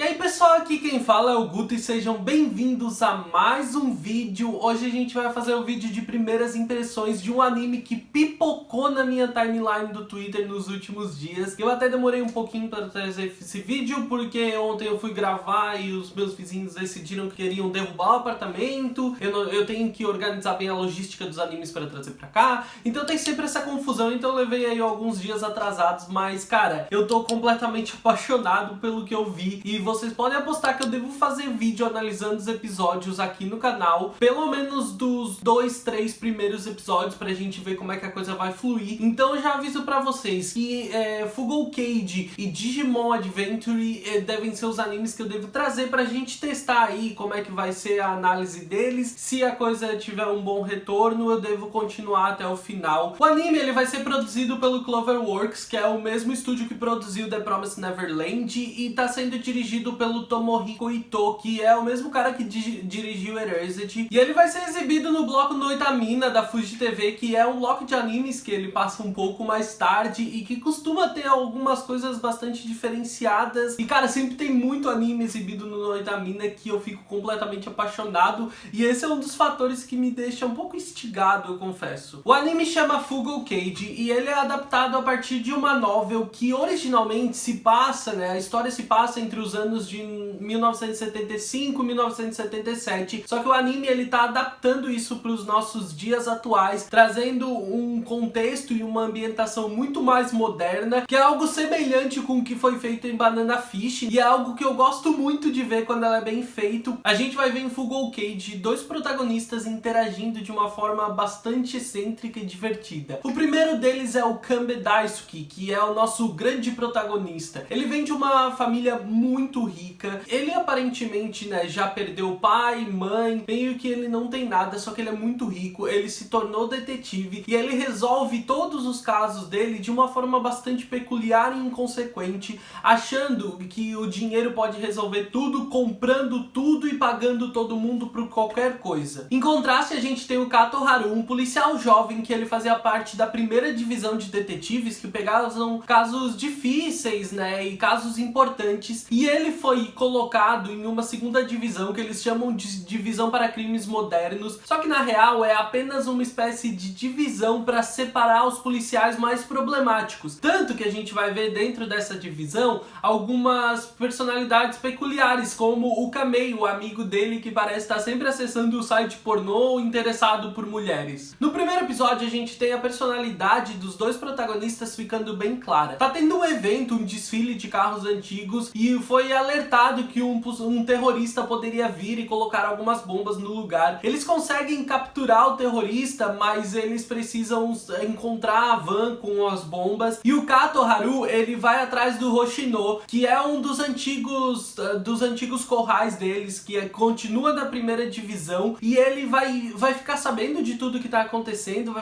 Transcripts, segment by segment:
E aí pessoal, aqui quem fala é o Guto e sejam bem-vindos a mais um vídeo. Hoje a gente vai fazer um vídeo de primeiras impressões de um anime que pipocou na minha timeline do Twitter nos últimos dias. Eu até demorei um pouquinho para trazer esse vídeo porque ontem eu fui gravar e os meus vizinhos decidiram que queriam derrubar o apartamento. Eu tenho que organizar bem a logística dos animes para trazer pra cá. Então tem sempre essa confusão, então eu levei aí alguns dias atrasados. Mas cara, eu tô completamente apaixonado pelo que eu vi e vocês podem apostar que eu devo fazer vídeo analisando os episódios aqui no canal, pelo menos dos 2, 3 primeiros episódios, pra gente ver como é que a coisa vai fluir. Então eu já aviso pra vocês que Fugou Cage e Digimon Adventure devem ser os animes que eu devo trazer pra gente testar aí como é que vai ser a análise deles. Se a coisa tiver um bom retorno, eu devo continuar até o final. O anime ele vai ser produzido pelo Cloverworks, que é o mesmo estúdio que produziu The Promised Neverland, e tá sendo dirigido pelo Tomohiko Ito, que é o mesmo cara que dirigiu Erased. E ele vai ser exibido no bloco Noitamina da Fuji TV, que é um bloco de animes que ele passa um pouco mais tarde e que costuma ter algumas coisas bastante diferenciadas. E cara, sempre tem muito anime exibido no Noitamina que eu fico completamente apaixonado, e esse é um dos fatores que me deixa um pouco instigado, eu confesso. O anime chama Fugou Cage e ele é adaptado a partir de uma novel que originalmente se passa, a história se passa entre os anos de 1975 e 1977, só que o anime ele tá adaptando isso para os nossos dias atuais, trazendo um contexto e uma ambientação muito mais moderna, que é algo semelhante com o que foi feito em Banana Fish, e é algo que eu gosto muito de ver quando ela é bem feito. A gente vai ver em Fugou Cage dois protagonistas interagindo de uma forma bastante excêntrica e divertida. O primeiro deles é o Kanbe Daisuke, que é o nosso grande protagonista. Ele vem de uma família muito rica. Ele aparentemente, já perdeu pai, mãe, meio que ele não tem nada, só que ele é muito rico. Ele se tornou detetive e ele resolve todos os casos dele de uma forma bastante peculiar e inconsequente, achando que o dinheiro pode resolver tudo, comprando tudo e pagando todo mundo por qualquer coisa. Em contraste, a gente tem o Kato Haru, um policial jovem que ele fazia parte da primeira divisão de detetives que pegavam casos difíceis, e casos importantes, e ele foi colocado em uma segunda divisão que eles chamam de divisão para crimes modernos, só que na real é apenas uma espécie de divisão para separar os policiais mais problemáticos. Tanto que a gente vai ver dentro dessa divisão algumas personalidades peculiares, como o Kamei, o amigo dele que parece estar sempre acessando o site pornô interessado por mulheres. No primeiro episódio a gente tem a personalidade dos dois protagonistas ficando bem clara. Tá tendo um evento, um desfile de carros antigos, e foi alertado que um terrorista poderia vir e colocar algumas bombas no lugar. Eles conseguem capturar o terrorista, mas eles precisam encontrar a van com as bombas, e o Kato Haru ele vai atrás do Hoshino, que é um dos antigos corrais deles, que continua da primeira divisão, e ele vai ficar sabendo de tudo que tá acontecendo,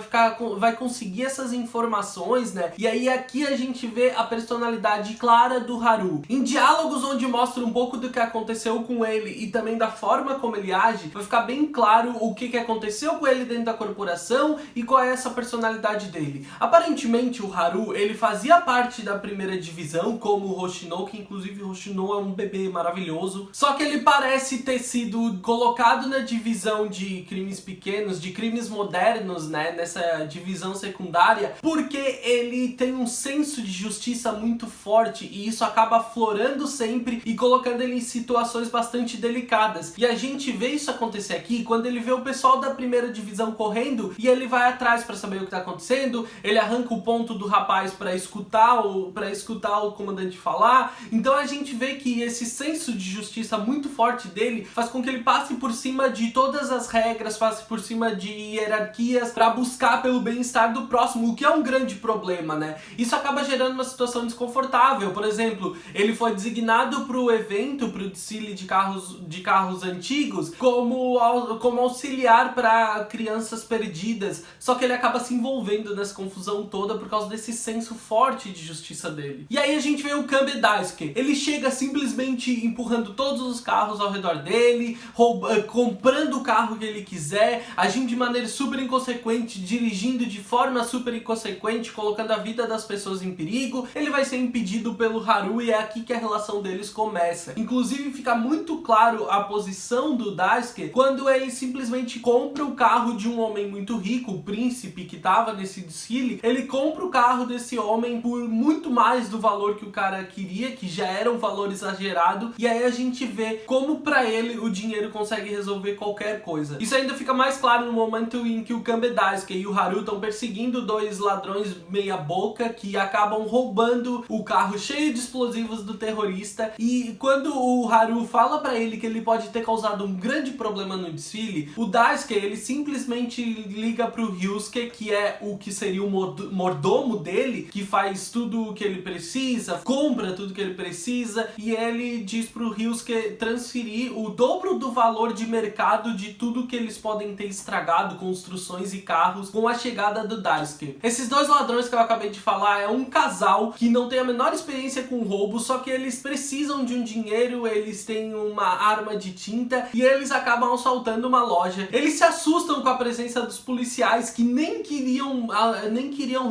vai conseguir essas informações, e aí aqui a gente vê a personalidade clara do Haru. Em diálogos onde mostra um pouco do que aconteceu com ele e também da forma como ele age, vai ficar bem claro o que aconteceu com ele dentro da corporação e qual é essa personalidade dele. Aparentemente o Haru, ele fazia parte da primeira divisão, como o Hoshino, que inclusive o Hoshino é um bebê maravilhoso, só que ele parece ter sido colocado na divisão de crimes pequenos, de crimes modernos, nessa divisão secundária, porque ele tem um senso de justiça muito forte, e isso acaba aflorando sempre e colocando ele em situações bastante delicadas. E a gente vê isso acontecer aqui quando ele vê o pessoal da primeira divisão correndo e ele vai atrás para saber o que tá acontecendo. Ele arranca o ponto do rapaz para escutar o comandante falar. Então a gente vê que esse senso de justiça muito forte dele faz com que ele passe por cima de todas as regras, passe por cima de hierarquias para buscar pelo bem-estar do próximo, o que é um grande problema, Isso acaba gerando uma situação desconfortável. Por exemplo, ele foi designado para o evento, para o desfile de carros antigos, como auxiliar para crianças perdidas, só que ele acaba se envolvendo nessa confusão toda por causa desse senso forte de justiça dele. E aí a gente vê o Kanbe Daisuke, ele chega simplesmente empurrando todos os carros ao redor dele, comprando o carro que ele quiser, agindo de maneira super inconsequente, dirigindo de forma super inconsequente, colocando a vida das pessoas em perigo. Ele vai ser impedido pelo Haru e é aqui que a relação deles depois começa. Inclusive fica muito claro a posição do Daisuke quando ele simplesmente compra o carro de um homem muito rico, o príncipe que tava nesse desfile. Ele compra o carro desse homem por muito mais do valor que o cara queria, que já era um valor exagerado, e aí a gente vê como pra ele o dinheiro consegue resolver qualquer coisa. Isso ainda fica mais claro no momento em que o Kanbe Daisuke e o Haru estão perseguindo dois ladrões meia boca que acabam roubando o carro cheio de explosivos do terrorista, e quando o Haru fala pra ele que ele pode ter causado um grande problema no desfile, o Daisuke ele simplesmente liga pro Ryusuke, que é o que seria o mordomo dele, que faz tudo o que ele precisa, compra tudo que ele precisa, e ele diz pro Ryusuke transferir o dobro do valor de mercado de tudo que eles podem ter estragado, construções e carros, com a chegada do Daisuke. Esses dois ladrões que eu acabei de falar é um casal que não tem a menor experiência com roubo, só que eles precisam de um dinheiro, eles têm uma arma de tinta e eles acabam assaltando uma loja. Eles se assustam com a presença dos policiais que nem queriam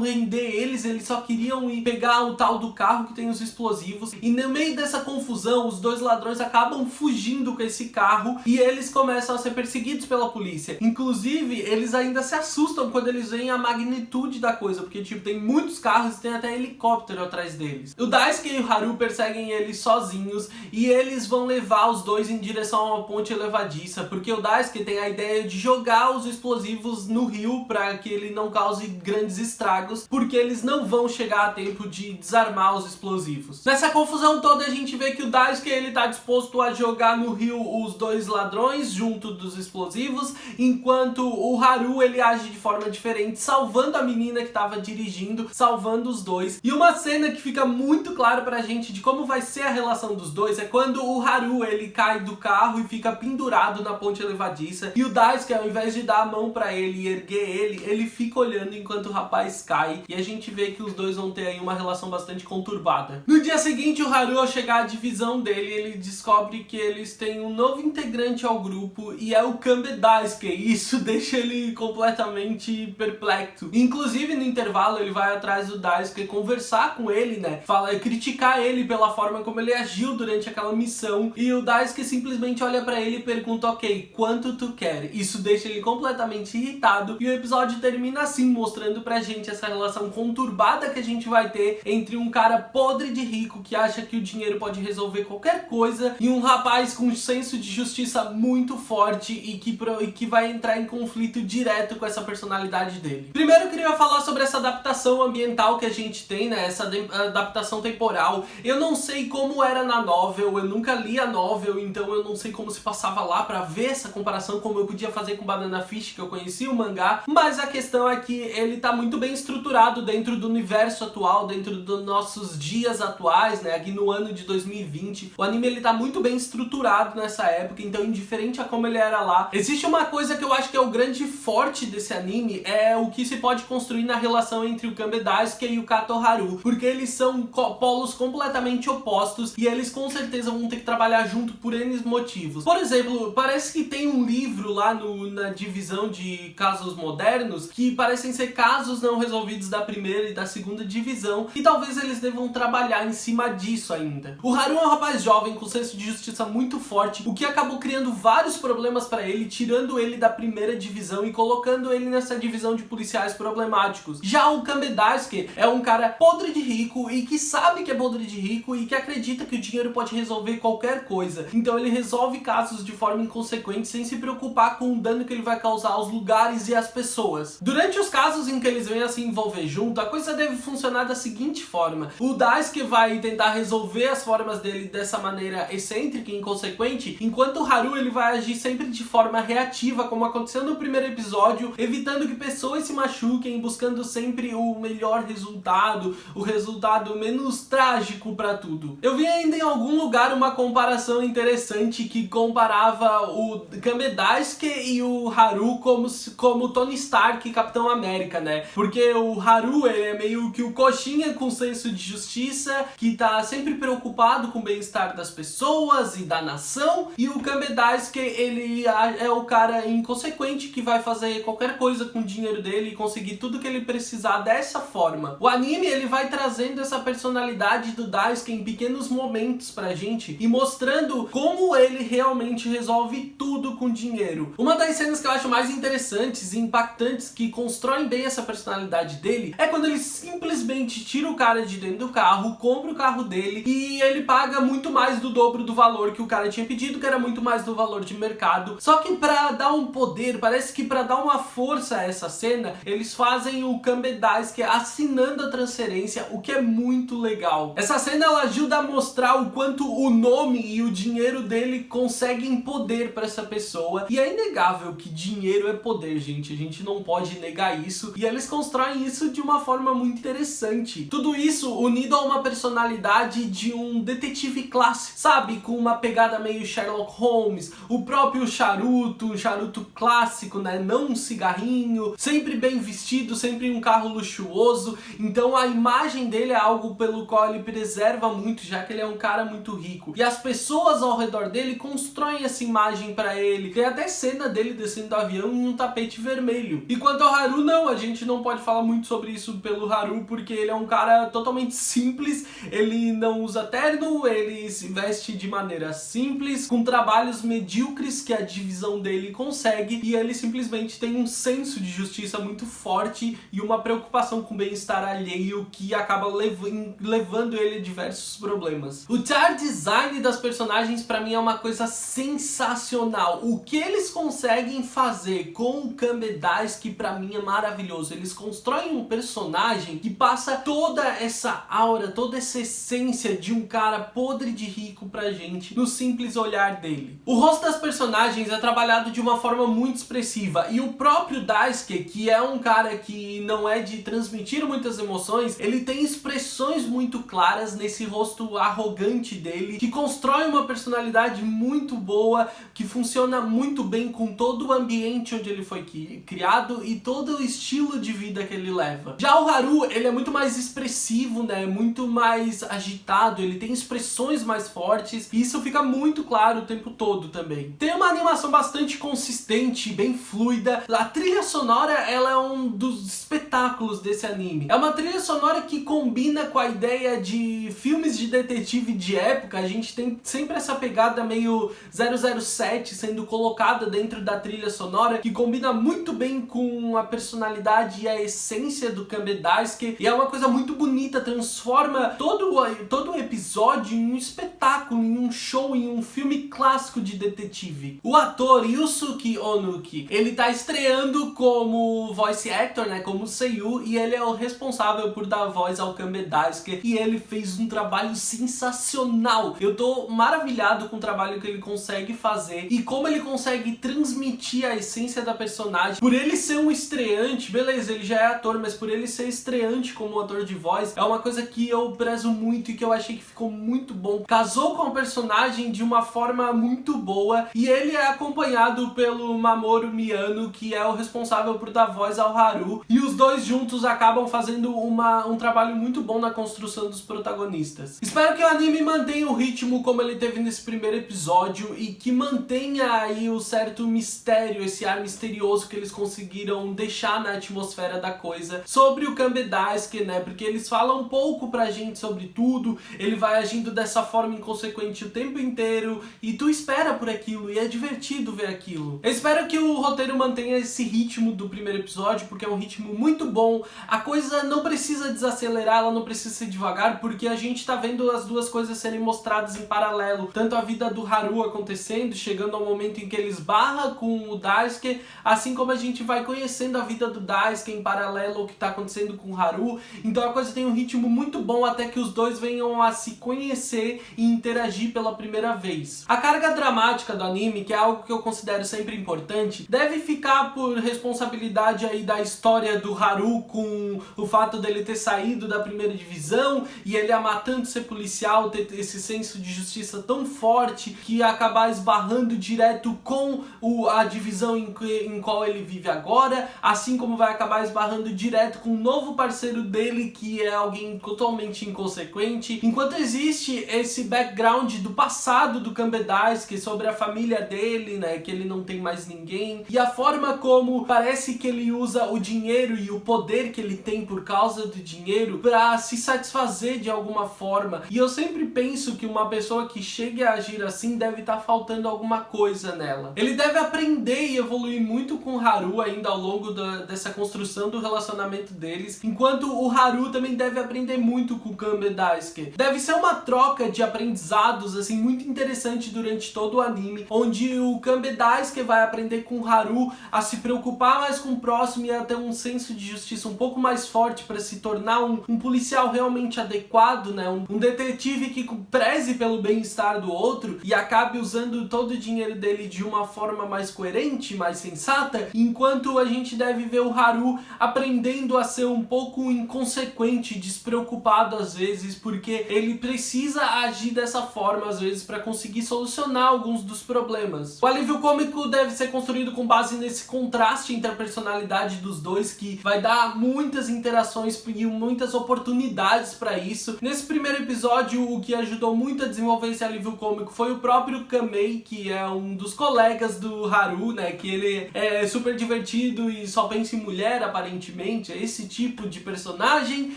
render eles só queriam ir pegar o tal do carro que tem os explosivos, e no meio dessa confusão os dois ladrões acabam fugindo com esse carro e eles começam a ser perseguidos pela polícia. Inclusive eles ainda se assustam quando eles veem a magnitude da coisa, porque tipo, tem muitos carros e tem até helicóptero atrás deles. O Daisuke e o Haru perseguem eles sozinhos e eles vão levar os dois em direção a uma ponte elevadiça, porque o Daisuke tem a ideia de jogar os explosivos no rio para que ele não cause grandes estragos, porque eles não vão chegar a tempo de desarmar os explosivos. Nessa confusão toda a gente vê que o Daisuke ele tá disposto a jogar no rio os dois ladrões junto dos explosivos, enquanto o Haru ele age de forma diferente, salvando a menina que tava dirigindo, salvando os dois. E uma cena que fica muito claro pra gente de como vai ser a relação dos dois é quando o Haru ele cai do carro e fica pendurado na ponte elevadiça, e o Daisuke, ao invés de dar a mão pra ele e erguer ele fica olhando enquanto o rapaz cai, e a gente vê que os dois vão ter aí uma relação bastante conturbada. No dia seguinte, o Haru, ao chegar à divisão dele, ele descobre que eles têm um novo integrante ao grupo, e é o Kanbe Daisuke, e isso deixa ele completamente perplexo. Inclusive, no intervalo, ele vai atrás do Daisuke conversar com ele, né? Criticar ele pela forma como ele agiu durante aquela missão, e o Daisuke simplesmente olha pra ele e pergunta: ok, quanto tu quer? Isso deixa ele completamente irritado, e o episódio termina assim, mostrando pra gente essa relação conturbada que a gente vai ter entre um cara podre de rico que acha que o dinheiro pode resolver qualquer coisa e um rapaz com um senso de justiça muito forte e que vai entrar em conflito direto com essa personalidade dele. Primeiro eu queria falar sobre essa adaptação ambiental que a gente tem, né? Essa adaptação temporal. Eu não sei como era na novel, eu nunca li a novel, então eu não sei como se passava lá pra ver essa comparação, como eu podia fazer com Banana Fish, que eu conhecia o mangá, mas a questão é que ele tá muito bem estruturado dentro do universo atual, dentro dos nossos dias atuais, né? Aqui no ano de 2020. O anime ele tá muito bem estruturado nessa época, então indiferente a como ele era lá. Existe uma coisa que eu acho que é o grande forte desse anime, é o que se pode construir na relação entre o Kanbe Daisuke e o Kato Haru, porque eles são polos completamente opostos e eles com certeza vão ter que trabalhar junto por N motivos. Por exemplo, parece que tem um livro lá na divisão de casos modernos que parecem ser casos não resolvidos da primeira e da segunda divisão, e talvez eles devam trabalhar em cima disso ainda. O Haru é um rapaz jovem com senso de justiça muito forte, o que acabou criando vários problemas pra ele, tirando ele da primeira divisão e colocando ele nessa divisão de policiais problemáticos. Já o Kanbe Daisuke é um cara podre de rico e que sabe que é podre de rico e que acredita que o dinheiro pode resolver qualquer coisa. Então ele resolve casos de forma inconsequente sem se preocupar com o dano que ele vai causar aos lugares e às pessoas. Durante os casos em que eles vêm a se envolver junto, a coisa deve funcionar da seguinte forma: o Daisuke vai tentar resolver as formas dele dessa maneira excêntrica e inconsequente, enquanto o Haru ele vai agir sempre de forma reativa, como aconteceu no primeiro episódio, evitando que pessoas se machuquem, buscando sempre o melhor resultado, o resultado menos trágico pra tudo. Eu vi ainda em algum lugar uma comparação interessante que comparava o Kanbe Daisuke e o Haru como Tony Stark e Capitão América, né? Porque o Haru ele é meio que o coxinha com senso de justiça, que tá sempre preocupado com o bem-estar das pessoas e da nação, e o Kanbe Daisuke ele é o cara inconsequente que vai fazer qualquer coisa com o dinheiro dele e conseguir tudo que ele precisar dessa forma. O anime ele vai trazendo essa personalidade do Daisuke em pequenos momentos momentos pra gente e mostrando como ele realmente resolve tudo com dinheiro. Uma das cenas que eu acho mais interessantes e impactantes, que constroem bem essa personalidade dele, é quando ele simplesmente tira o cara de dentro do carro, compra o carro dele e ele paga muito mais do dobro do valor que o cara tinha pedido, que era muito mais do valor de mercado. Só que pra dar um poder, parece que pra dar uma força a essa cena, eles fazem o Kambedaiske assinando a transferência, o que é muito legal. Essa cena ela ajuda a mostrar o quanto o nome e o dinheiro dele conseguem poder pra essa pessoa. E é inegável que dinheiro é poder, gente. A gente não pode negar isso. E eles constroem isso de uma forma muito interessante. Tudo isso unido a uma personalidade de um detetive clássico, sabe? Com uma pegada meio Sherlock Holmes. O próprio charuto, um charuto clássico, né? Não um cigarrinho. Sempre bem vestido, sempre em um carro luxuoso. Então a imagem dele é algo pelo qual ele preserva muito, já que ele é um cara muito rico. E as pessoas ao redor dele constroem essa imagem pra ele. Tem até cena dele descendo do avião em um tapete vermelho. E quanto ao Haru, não, a gente não pode falar muito sobre isso pelo Haru, porque ele é um cara totalmente simples, ele não usa terno, ele se veste de maneira simples, com trabalhos medíocres que a divisão dele consegue, e ele simplesmente tem um senso de justiça muito forte e uma preocupação com o bem-estar alheio que acaba levando ele a diversos problemas. O chart design das personagens pra mim é uma coisa sensacional. O que eles conseguem fazer com o Kambedaiske pra mim é maravilhoso. Eles constroem um personagem que passa toda essa aura, toda essa essência de um cara podre de rico pra gente no simples olhar dele. O rosto das personagens é trabalhado de uma forma muito expressiva e o próprio Daisuke, que é um cara que não é de transmitir muitas emoções, ele tem expressões muito claras nesse rosto arrogante dele, que constrói uma personalidade muito boa, que funciona muito bem com todo o ambiente onde ele foi criado e todo o estilo de vida que ele leva. Já o Haru, ele é muito mais expressivo, né? Muito mais agitado, ele tem expressões mais fortes e isso fica muito claro o tempo todo também. Tem uma animação bastante consistente, bem fluida. A trilha sonora, ela é um dos espetáculos desse anime. É uma trilha sonora que combina com a ideia de filmes de detetive de época. A gente tem sempre essa pegada meio 007 sendo colocada dentro da trilha sonora, que combina muito bem com a personalidade e a essência do Kambedaiske, e é uma coisa muito bonita, transforma todo o episódio em um espetáculo, em um show, em um filme clássico de detetive. O ator Yusuke Onuki, ele tá estreando como voice actor, né, como seiyuu, e ele é o responsável por dar voz ao Kambedaiske, e ele fez um trabalho sensacional. Eu tô maravilhado com o trabalho que ele consegue fazer e como ele consegue transmitir a essência da personagem. Por ele ser um estreante, beleza, ele já é ator, mas por ele ser estreante como ator de voz, é uma coisa que eu prezo muito e que eu achei que ficou muito bom. Casou com o personagem de uma forma muito boa, e ele é acompanhado pelo Mamoru Miyano, que é o responsável por dar voz ao Haru, e os dois juntos acabam fazendo um trabalho muito bom na construção dos protagonistas. Espero que o anime mantenha o ritmo como ele teve nesse primeiro episódio e que mantenha aí o certo mistério, esse ar misterioso que eles conseguiram deixar na atmosfera da coisa sobre o Kambedaiske, né? Porque eles falam um pouco pra gente sobre tudo, ele vai agindo dessa forma inconsequente o tempo inteiro e tu espera por aquilo e é divertido ver aquilo. Eu espero que o roteiro mantenha esse ritmo do primeiro episódio, porque é um ritmo muito bom. A coisa não precisa desacelerar, ela não precisa ser devagar, porque a gente tá vendo as duas coisas serem mostradas em paralelo, tanto a vida do Haru acontecendo, chegando ao momento em que ele esbarra com o Daisuke, assim como a gente vai conhecendo a vida do Daisuke em paralelo ao que tá acontecendo com o Haru. Então a coisa tem um ritmo muito bom até que os dois venham a se conhecer e interagir pela primeira vez. A carga dramática do anime, que é algo que eu considero sempre importante, deve ficar por responsabilidade aí da história do Haru, com o fato dele ter saído da primeira divisão e ele amar tanto ser policial, ter esse senso de justiça tão forte que acabar esbarrando direto com a divisão em qual ele vive agora, assim como vai acabar esbarrando direto com um novo parceiro dele que é alguém totalmente inconsequente. Enquanto existe esse background do passado do Kambedaiske sobre a família dele, né, que ele não tem mais ninguém, e a forma como parece que ele usa o dinheiro e o poder que ele tem por causa do dinheiro pra se satisfazer de alguma forma. E eu sempre penso que uma pessoa que chegue a agir assim deve estar faltando alguma coisa nela. Ele deve aprender e evoluir muito com o Haru ainda ao longo dessa construção do relacionamento deles, enquanto o Haru também deve aprender muito com o Kanbe Daisuke. Deve ser uma troca de aprendizados assim muito interessante durante todo o anime, onde o Kanbe Daisuke vai aprender com o Haru a se preocupar mais com o próximo e a ter um senso de justiça um pouco mais forte para se tornar um policial realmente adequado, né? Um detetive que preze pelo bem-estar do outro e acabe usando todo o dinheiro dele de uma forma mais coerente, mais sensata, enquanto a gente deve ver o Haru aprendendo a ser um pouco inconsequente, despreocupado às vezes, porque ele precisa agir dessa forma às vezes para conseguir solucionar alguns dos problemas. O alívio cômico deve ser construído com base nesse contraste entre a personalidade dos dois, que vai dar muitas interações e muitas oportunidades para isso. Nesse primeiro episódio, o que ajudou muito a desenvolver esse alívio cômico foi o próprio Kamei, que é um dos colegas do Haru, né, que ele é super divertido e só pensa em mulher, aparentemente, é esse tipo de personagem,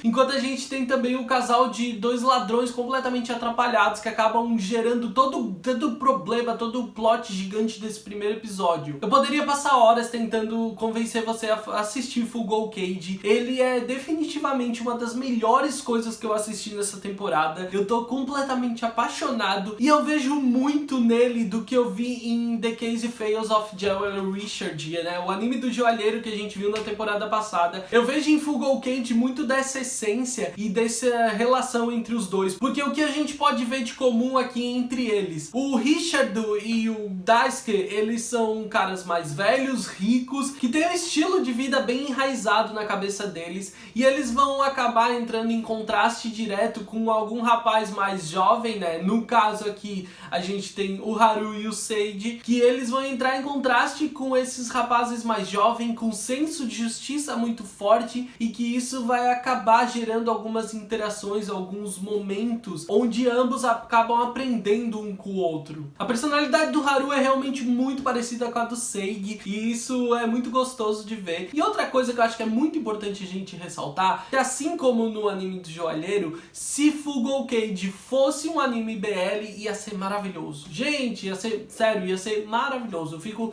enquanto a gente tem também o casal de dois ladrões completamente atrapalhados que acabam gerando todo o problema, todo o plot gigante desse primeiro episódio. Eu poderia passar horas tentando convencer você a assistir Full Go Cage. Ele é definitivamente uma das melhores coisas que eu assisti nessa temporada. Eu tô completamente apaixonado e eu vejo muito nele do que eu vi em The Case Fails of Joel Richard, né? O anime do joalheiro que a gente viu na temporada passada. Eu vejo em Full Go Cage muito dessa essência e dessa relação entre os dois, porque o que a gente pode ver de comum aqui entre eles? O Richard e o Daisuke, eles são caras mais velhos, ricos, que têm um estilo de vida bem enraizado na cabeça deles, e eles vão acabar entrando em contraste direto com algum rapaz mais jovem, né? No caso aqui, a gente tem o Haru e o Seiji, que eles vão entrar em contraste com esses rapazes mais jovens, com senso de justiça muito forte, e que isso vai acabar gerando algumas interações, alguns momentos, onde ambos acabam aprendendo um com o outro. A personalidade do Haru é realmente muito parecida com a do Seiji, e isso é muito gostoso de ver. E outra coisa que eu acho que é muito importante a gente ressaltar, que assim como no anime do joalheiro, se Full Go Cage fosse um anime BL, ia ser maravilhoso. Gente, ia ser, sério, ia ser maravilhoso. Eu fico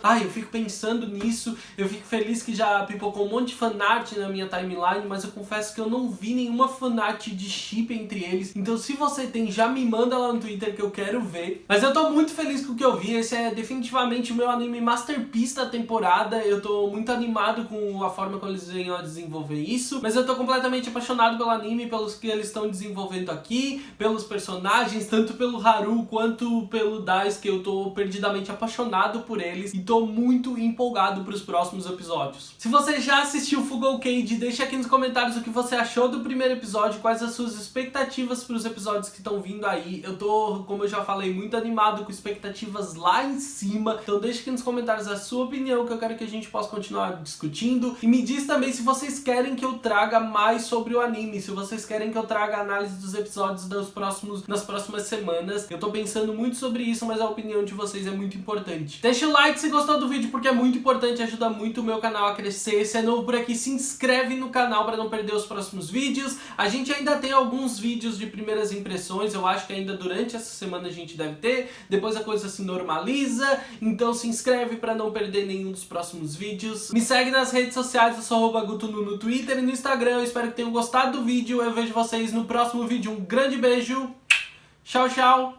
pensando nisso, eu fico feliz que já pipocou um monte de fanart na minha timeline, mas eu confesso que eu não vi nenhuma fanart de ship entre eles. Então se você tem, já me manda lá no Twitter que eu quero ver. Mas eu tô muito feliz com o que eu vi, esse é definitivamente o meu anime masterpiece da temporada. Eu tô muito animado com a forma como eles vêm a desenvolver isso, mas eu tô completamente apaixonado pelo anime, pelos que eles estão desenvolvendo aqui, pelos personagens, tanto pelo Haru quanto pelo Daisuke. Eu tô perdidamente apaixonado por eles e tô muito empolgado pros próximos episódios. Se você já assistiu Full Go Cage, deixa aqui nos comentários o que você achou do primeiro episódio, quais as suas expectativas pros episódios que estão vindo aí. Eu tô, como eu já falei, muito animado, com expectativas lá em cima, então deixa aqui nos comentários a sua opinião, que eu quero que a gente possa continuar discutindo. E me diz também se vocês querem que eu traga mais sobre o anime, se vocês querem que eu traga análise dos episódios nas próximas semanas. Eu tô pensando muito sobre isso, mas a opinião de vocês é muito importante. Deixa o like se gostou do vídeo, porque é muito importante, ajuda muito o meu canal a crescer. Se é novo por aqui, se inscreve no canal para não perder os próximos vídeos. A gente ainda tem alguns vídeos de primeiras impressões, eu acho que ainda durante essa semana a gente deve ter, depois a coisa se normaliza, então se inscreve para não perder nenhum dos próximos vídeos. Me segue nas redes sociais, eu sou @gutunu no Twitter e no Instagram. Eu espero que tenham gostado do vídeo, eu vejo vocês no próximo vídeo. Um grande beijo, tchau, tchau!